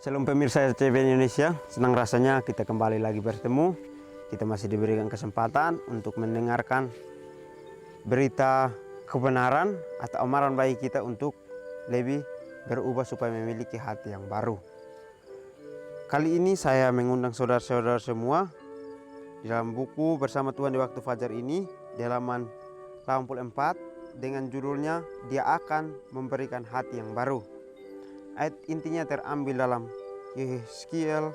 Shalom pemirsa RCTI Indonesia, senang rasanya kita kembali lagi bertemu. Kita masih diberikan kesempatan untuk mendengarkan berita kebenaran atau amaran bagi kita untuk lebih berubah supaya memiliki hati yang baru. Kali ini saya mengundang saudara-saudara semua di dalam buku Bersama Tuhan di Waktu Fajar ini, di halaman 84 dengan judulnya Dia Akan Memberikan Hati yang Baru. Ayat intinya terambil dalam Yeskiel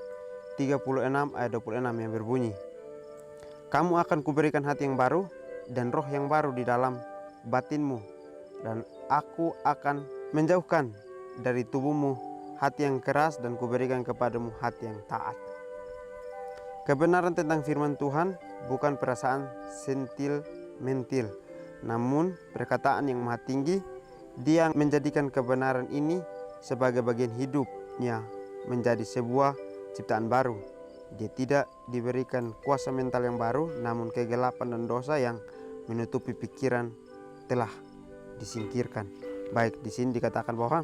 36 ayat 26 yang berbunyi, "Kamu akan kuberikan hati yang baru dan roh yang baru di dalam batinmu, dan aku akan menjauhkan dari tubuhmu hati yang keras dan kuberikan kepadamu hati yang taat." Kebenaran tentang firman Tuhan bukan perasaan sentil-mentil, namun perkataan yang maha tinggi. Dia menjadikan kebenaran ini sebagai bagian hidupnya menjadi sebuah ciptaan baru. Dia tidak diberikan kuasa mental yang baru, namun kegelapan dan dosa yang menutupi pikiran telah disingkirkan. Baik, di sini dikatakan bahwa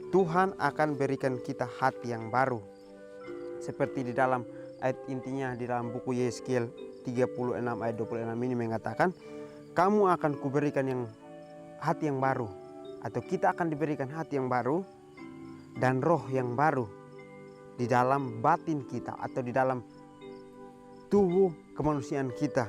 Tuhan akan berikan kita hati yang baru. Seperti di dalam ayat intinya di dalam buku Yeskiel 36 ayat 26 ini mengatakan, "Kamu akan kuberikan hati yang baru," atau kita akan diberikan hati yang baru dan roh yang baru di dalam batin kita atau di dalam tubuh kemanusiaan kita.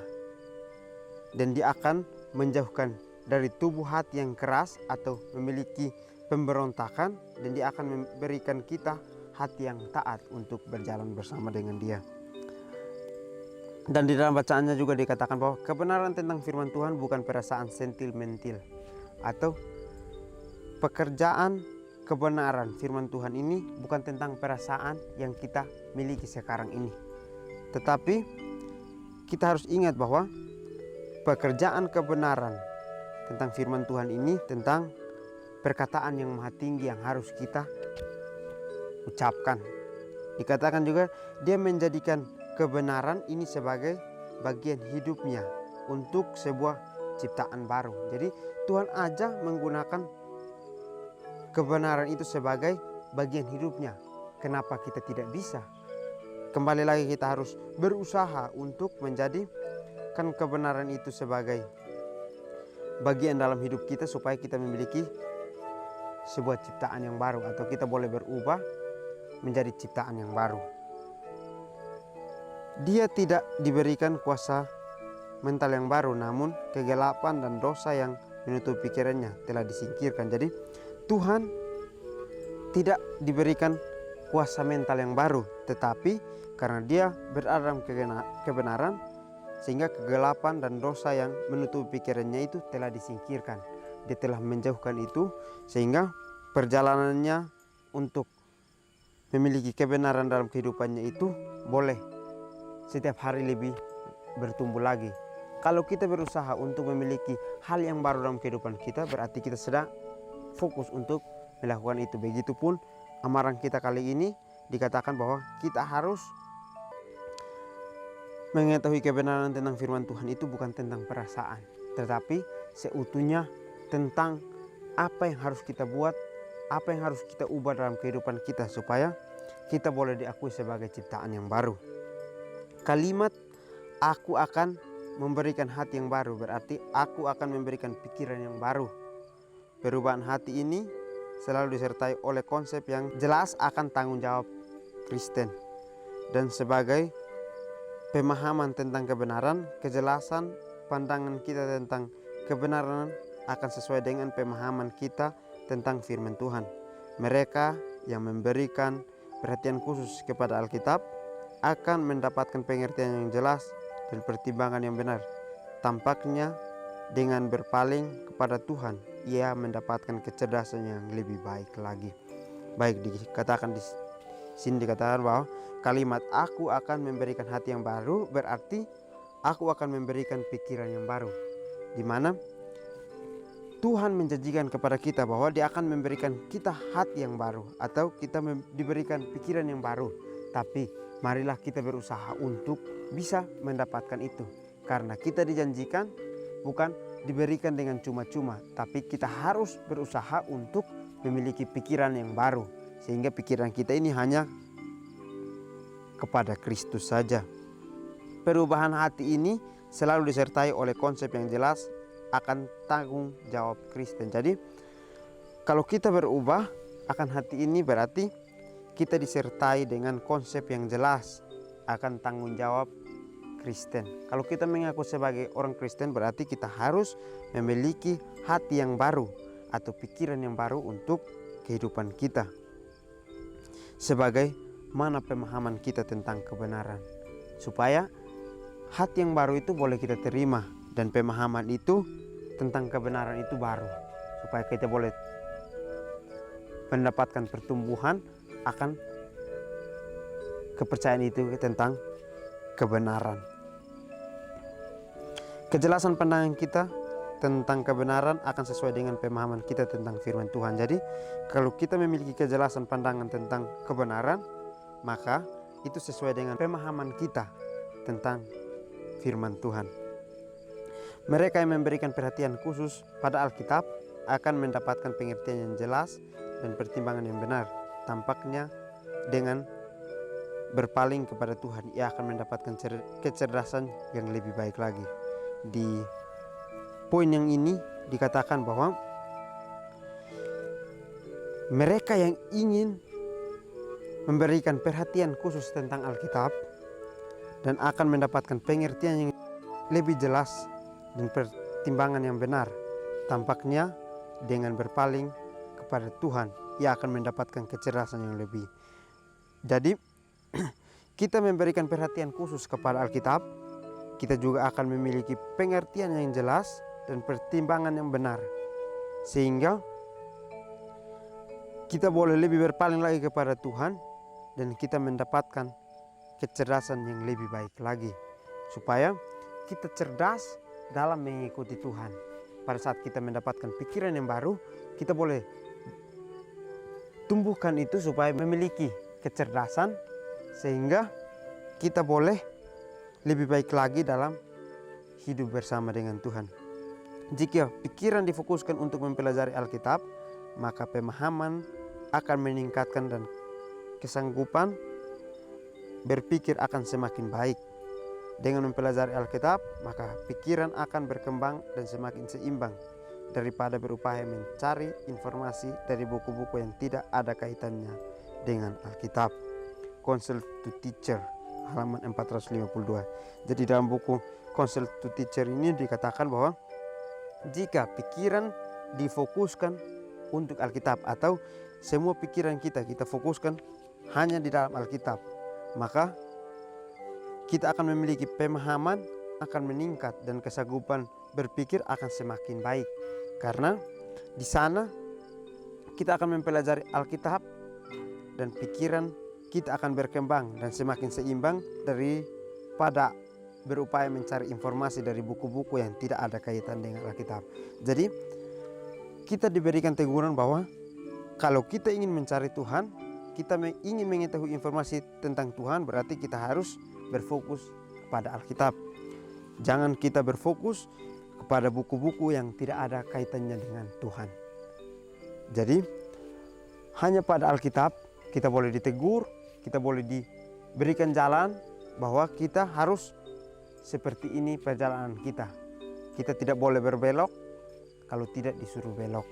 Dan dia akan menjauhkan dari tubuh hati yang keras atau memiliki pemberontakan, dan dia akan memberikan kita hati yang taat untuk berjalan bersama dengan dia. Dan di dalam bacaannya juga dikatakan bahwa kebenaran tentang firman Tuhan bukan perasaan sentil-mentil, atau pekerjaan kebenaran firman Tuhan ini bukan tentang perasaan yang kita miliki sekarang ini. Tetapi kita harus ingat bahwa pekerjaan kebenaran tentang firman Tuhan ini tentang perkataan yang maha tinggi yang harus kita ucapkan. Dikatakan juga dia menjadikan kebenaran ini sebagai bagian hidupnya untuk sebuah ciptaan baru. Jadi Tuhan aja menggunakan kebenaran itu sebagai bagian hidupnya. Kenapa kita tidak bisa? Kembali lagi kita harus berusaha untuk menjadikan kebenaran itu sebagai bagian dalam hidup kita supaya kita memiliki sebuah ciptaan yang baru, atau kita boleh berubah menjadi ciptaan yang baru. Dia tidak diberikan kuasa mental yang baru, namun kegelapan dan dosa yang menutupi pikirannya telah disingkirkan. Jadi Tuhan tidak diberikan kuasa mental yang baru, tetapi karena dia berada dalam kebenaran, sehingga kegelapan dan dosa yang menutupi pikirannya itu telah disingkirkan. Dia telah menjauhkan itu, sehingga perjalanannya untuk memiliki kebenaran dalam kehidupannya itu boleh setiap hari lebih bertumbuh lagi. Kalau kita berusaha untuk memiliki hal yang baru dalam kehidupan kita, berarti kita sedang fokus untuk melakukan itu. Begitupun amaran kita kali ini dikatakan bahwa kita harus mengetahui kebenaran tentang firman Tuhan itu bukan tentang perasaan, tetapi seutuhnya tentang apa yang harus kita buat, apa yang harus kita ubah dalam kehidupan kita supaya kita boleh diakui sebagai ciptaan yang baru. Kalimat "aku akan memberikan hati yang baru" berarti aku akan memberikan pikiran yang baru. Perubahan hati ini selalu disertai oleh konsep yang jelas akan tanggung jawab Kristen. Dan sebagai pemahaman tentang kebenaran, kejelasan pandangan kita tentang kebenaran akan sesuai dengan pemahaman kita tentang firman Tuhan. Mereka yang memberikan perhatian khusus kepada Alkitab akan mendapatkan pengertian yang jelas dan pertimbangan yang benar. Tampaknya dengan berpaling kepada Tuhan, ia mendapatkan kecerdasan yang lebih baik lagi. Baik, dikatakan di sini dikatakan bahwa kalimat "aku akan memberikan hati yang baru" berarti aku akan memberikan pikiran yang baru, di mana Tuhan menjanjikan kepada kita bahwa dia akan memberikan kita hati yang baru, atau kita diberikan pikiran yang baru. Tapi marilah kita berusaha untuk bisa mendapatkan itu, karena kita dijanjikan bukan diberikan dengan cuma-cuma, tapi kita harus berusaha untuk memiliki pikiran yang baru, sehingga pikiran kita ini hanya kepada Kristus saja. Perubahan hati ini selalu disertai oleh konsep yang jelas akan tanggung jawab Kristen. Jadi kalau kita berubah akan hati ini berarti kita disertai dengan konsep yang jelas akan tanggung jawab Kristen. Kalau kita mengaku sebagai orang Kristen berarti kita harus memiliki hati yang baru atau pikiran yang baru untuk kehidupan kita. Sebagai mana pemahaman kita tentang kebenaran. Supaya hati yang baru itu boleh kita terima dan pemahaman itu tentang kebenaran itu baru. Supaya kita boleh mendapatkan pertumbuhan akan kepercayaan itu tentang kebenaran. Kejelasan pandangan kita tentang kebenaran akan sesuai dengan pemahaman kita tentang firman Tuhan. Jadi kalau kita memiliki kejelasan pandangan tentang kebenaran, maka itu sesuai dengan pemahaman kita tentang firman Tuhan. Mereka yang memberikan perhatian khusus pada Alkitab akan mendapatkan pengertian yang jelas dan pertimbangan yang benar. Tampaknya dengan berpaling kepada Tuhan, ia akan mendapatkan kecerdasan yang lebih baik lagi. Di poin yang ini dikatakan bahwa mereka yang ingin memberikan perhatian khusus tentang Alkitab dan akan mendapatkan pengertian yang lebih jelas dan pertimbangan yang benar. Tampaknya dengan berpaling kepada Tuhan, ia akan mendapatkan kecerdasan yang lebih. Jadi kita memberikan perhatian khusus kepada Alkitab, kita juga akan memiliki pengertian yang jelas dan pertimbangan yang benar. Sehingga kita boleh lebih berpaling lagi kepada Tuhan dan kita mendapatkan kecerdasan yang lebih baik lagi. Supaya kita cerdas dalam mengikuti Tuhan. Pada saat kita mendapatkan pikiran yang baru, kita boleh tumbuhkan itu supaya memiliki kecerdasan sehingga kita boleh lebih baik lagi dalam hidup bersama dengan Tuhan. Jika pikiran difokuskan untuk mempelajari Alkitab, maka pemahaman akan meningkatkan dan kesanggupan berpikir akan semakin baik. Dengan mempelajari Alkitab, maka pikiran akan berkembang dan semakin seimbang daripada berupaya mencari informasi dari buku-buku yang tidak ada kaitannya dengan Alkitab. Counsel to Teacher, halaman 452. Jadi dalam buku Counsel to Teacher ini dikatakan bahwa jika pikiran difokuskan untuk Alkitab atau semua pikiran kita fokuskan hanya di dalam Alkitab, maka kita akan memiliki pemahaman akan meningkat dan kesanggupan berpikir akan semakin baik. Karena di sana kita akan mempelajari Alkitab dan pikiran kita akan berkembang dan semakin seimbang daripada berupaya mencari informasi dari buku-buku yang tidak ada kaitan dengan Alkitab. Jadi kita diberikan teguran bahwa kalau kita ingin mencari Tuhan, kita ingin mengetahui informasi tentang Tuhan, berarti kita harus berfokus kepada Alkitab. Jangan kita berfokus kepada buku-buku yang tidak ada kaitannya dengan Tuhan. Jadi hanya pada Alkitab kita boleh ditegur, kita boleh diberikan jalan bahwa kita harus seperti ini perjalanan kita. Kita tidak boleh berbelok kalau tidak disuruh belok.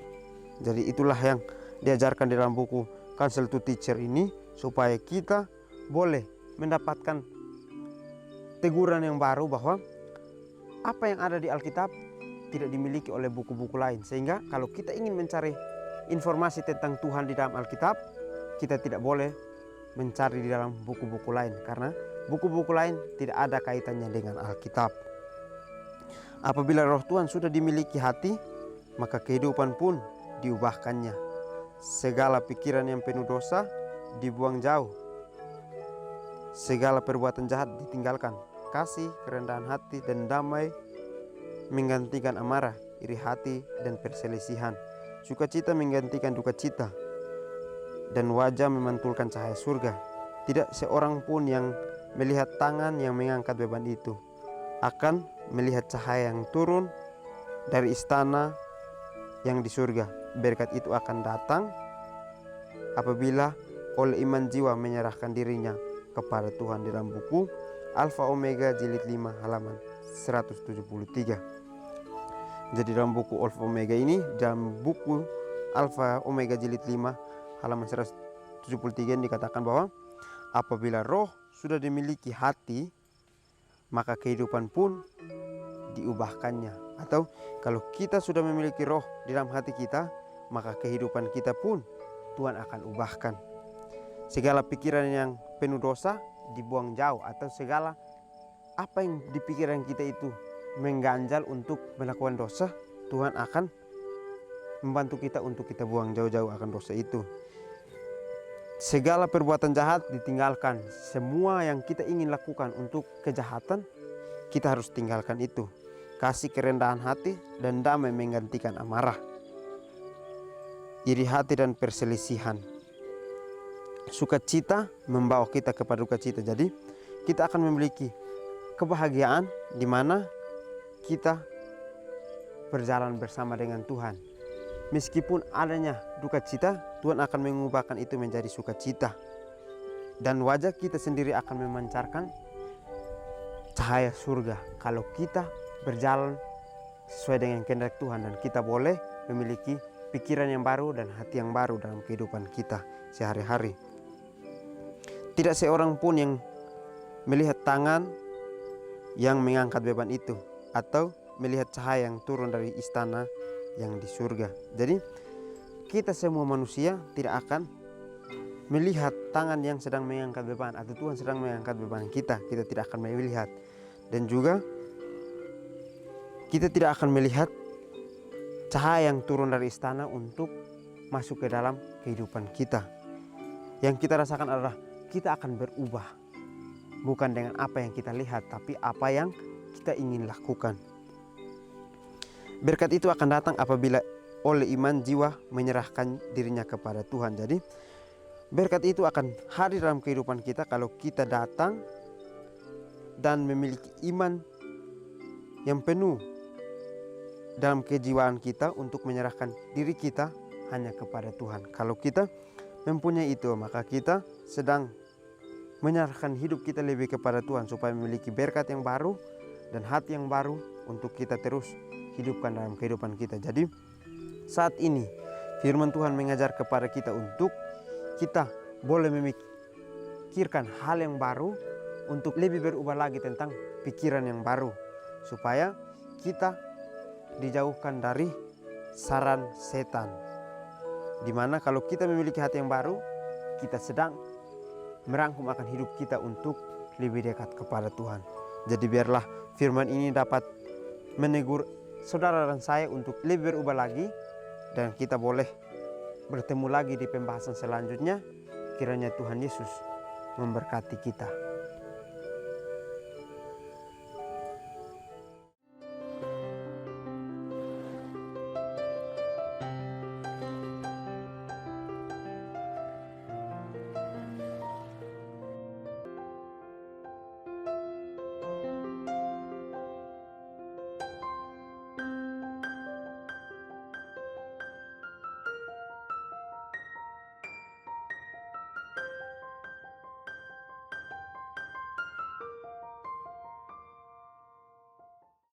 Jadi itulah yang diajarkan di dalam buku Counsel to Teacher ini, supaya kita boleh mendapatkan teguran yang baru bahwa apa yang ada di Alkitab tidak dimiliki oleh buku-buku lain. Sehingga kalau kita ingin mencari informasi tentang Tuhan di dalam Alkitab, kita tidak boleh mencari di dalam buku-buku lain, karena buku-buku lain tidak ada kaitannya dengan Alkitab. Apabila roh Tuhan sudah dimiliki hati, maka kehidupan pun diubahkannya. Segala pikiran yang penuh dosa dibuang jauh. Segala perbuatan jahat ditinggalkan. Kasih, kerendahan hati, dan damai menggantikan amarah, iri hati, dan perselisihan. Sukacita menggantikan duka cita, dan wajah memantulkan cahaya surga. Tidak seorang pun yang melihat tangan yang mengangkat beban itu akan melihat cahaya yang turun dari istana yang di surga. Berkat itu akan datang apabila oleh iman jiwa menyerahkan dirinya kepada Tuhan, di dalam buku Alfa Omega jilid 5 halaman 173. Jadi dalam buku Alfa Omega ini, dalam buku Alfa Omega jilid 5 halaman 173 ini dikatakan bahwa apabila roh sudah dimiliki hati, maka kehidupan pun diubahkannya. Atau kalau kita sudah memiliki roh di dalam hati kita, maka kehidupan kita pun Tuhan akan ubahkan. Segala pikiran yang penuh dosa dibuang jauh, atau segala apa yang di pikiran kita itu mengganjal untuk melakukan dosa, Tuhan akan membantu kita untuk kita buang jauh-jauh akan dosa itu. Segala perbuatan jahat ditinggalkan. Semua yang kita ingin lakukan untuk kejahatan, kita harus tinggalkan itu. Kasih kerendahan hati dan damai menggantikan amarah, iri hati dan perselisihan. Sukacita membawa kita kepada sukacita. Jadi kita akan memiliki kebahagiaan di mana kita berjalan bersama dengan Tuhan. Meskipun adanya duka cita, Tuhan akan mengubahkan itu menjadi sukacita. Dan wajah kita sendiri akan memancarkan cahaya surga kalau kita berjalan sesuai dengan kehendak Tuhan, dan kita boleh memiliki pikiran yang baru dan hati yang baru dalam kehidupan kita sehari-hari. Tidak seorang pun yang melihat tangan yang mengangkat beban itu, atau melihat cahaya yang turun dari istana yang di surga. Jadi kita semua manusia tidak akan melihat tangan yang sedang mengangkat beban, atau Tuhan sedang mengangkat beban kita. Kita tidak akan melihat. Dan juga kita tidak akan melihat cahaya yang turun dari istana untuk masuk ke dalam kehidupan kita. Yang kita rasakan adalah kita akan berubah, bukan dengan apa yang kita lihat, tapi apa yang kita ingin lakukan. Berkat itu akan datang apabila oleh iman jiwa menyerahkan dirinya kepada Tuhan. Jadi berkat itu akan hadir dalam kehidupan kita kalau kita datang dan memiliki iman yang penuh dalam kejiwaan kita untuk menyerahkan diri kita hanya kepada Tuhan. Kalau kita mempunyai itu, maka kita sedang menyerahkan hidup kita lebih kepada Tuhan, supaya memiliki berkat yang baru dan hati yang baru untuk kita terus hidupkan dalam kehidupan kita. Jadi saat ini firman Tuhan mengajar kepada kita untuk kita boleh memikirkan hal yang baru, untuk lebih berubah lagi tentang pikiran yang baru, supaya kita dijauhkan dari saran setan. Dimana kalau kita memiliki hati yang baru, kita sedang merangkum akan hidup kita untuk lebih dekat kepada Tuhan. Jadi biarlah firman ini dapat menegur saudara dan saya untuk lebih berubah lagi, dan kita boleh bertemu lagi di pembahasan selanjutnya. Kiranya Tuhan Yesus memberkati kita.